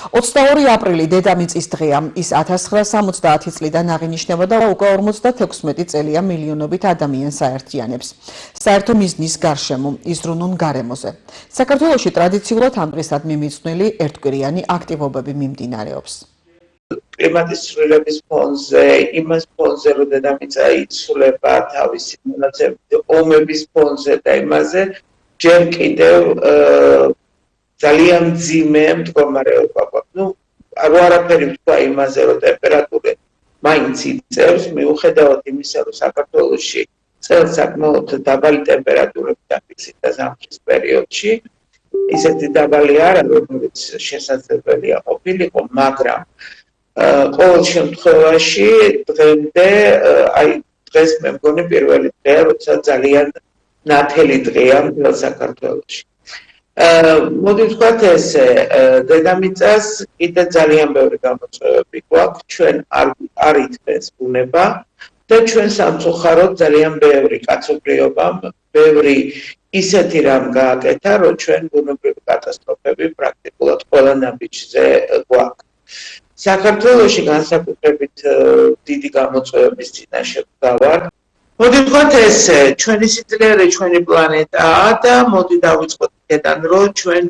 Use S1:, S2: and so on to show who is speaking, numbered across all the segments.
S1: 22 აპრილი დედამიწის დღეა. ის 1970 წლიდან აღინიშნება და უკვე 56 წელია მილიონობით ადამიანს აერთიანებს. საერთო მიზნის გარშემო, იზრუნონ გარემოზე. საქართველოში ტრადიციულად ამ დღისადმი მიძღვნილი ერთკვირიანი აქტივობები მიმდინარეობს.
S2: კლიმატის ცვლილების ფონზე, იმას ფონზე, რომ დედამიწა იცვლება თავისი მონაცემებით, ომების ფონზე და იმაზე, ჯერ კიდევ ძალიან მძიმე მდგომარეობა გვაქვს. არაფერი ვთქვა იმაზე, რომ ტემპერატურა მაინც იწევს, მიუხედავად იმისა, რომ საქართველოში წელს საკმაოდ დაბალი ტემპერატურები დაფიქსირდა ზამთრის პერიოდში. ისეთი დაბალი არა, როგორც შესაძლებელია ყოფილიყო, მაგრამ ყოველ შემთხვევაში დღემდე დღეს მე მგონი პირველი დღეა, როცა ძალიან ნათელი დღეა მთელ საქართველოში. მოდი ვთქვათ ესე, დედამიწას კიდე ძალიან ბევრი გამოწვევები გვაქვს, ჩვენ არ ითქვეს ბუნება და ჩვენ სამწუხაროდ ძალიან ბევრი კაცობრიობამ, ბევრი ისეთი რამ გააკეთა, რომ ჩვენ ბუნებრივი კატასტროფები პრაქტიკულად ყველა ნაბიჯზე გვაქვს. საქართველოში განსაკუთრებით დიდი გამოწვევების წინაშე ვდგავართ. მოდი ვთქვათ ესე, ჩვენი სიძლიერე ჩვენი პლანეტაა და მოდი დავიწყოთ იქედან, რომ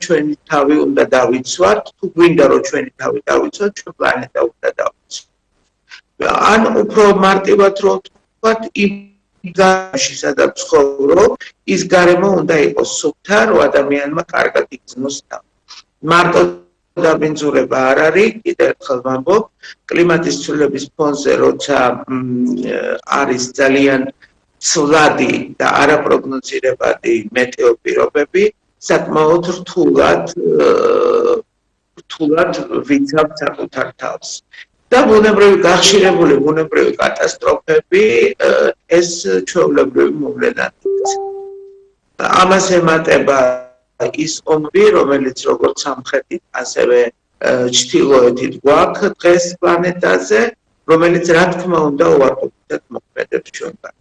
S2: ჩვენი თავი უნდა დავიცვათ, თუ გვინდა რომ ჩვენი თავი დავიცვათ, ჩვენ პლანეტა უნდა დავიცვათ. ან უფრო მარტივად რომ ვთქვათ, იმ გარემოში სადაც ცხოვრობ, ის გარემო უნდა იყოს სუფთა, რომ ადამიანმა კარგად იგრძნოს თავი. მარტო დაბინძურება არ არის, კიდევ ერთხელ ვამბობ, კლიმატის ცვლილების ფონზე, როცა არის ძალიან ცვლადი და არაპროგნოზირებადი მეტეო პირობები, საკმაოდ რთულად ვიცავთ საკუთარ თავს. და ბუნებრივი გახშირებული ბუნებრივი კატასტროფები ეს ჩვეულებრივი მოვლენაა. ამას ემატება ის ომები, რომელიც როგორც სამხრეთით, ასევე ჩრდილოეთით გვაქვს დღეს პლანეტაზე, რომელიც რა თქმა უნდა უარყოფითად მოქმედებს ჩვენგან.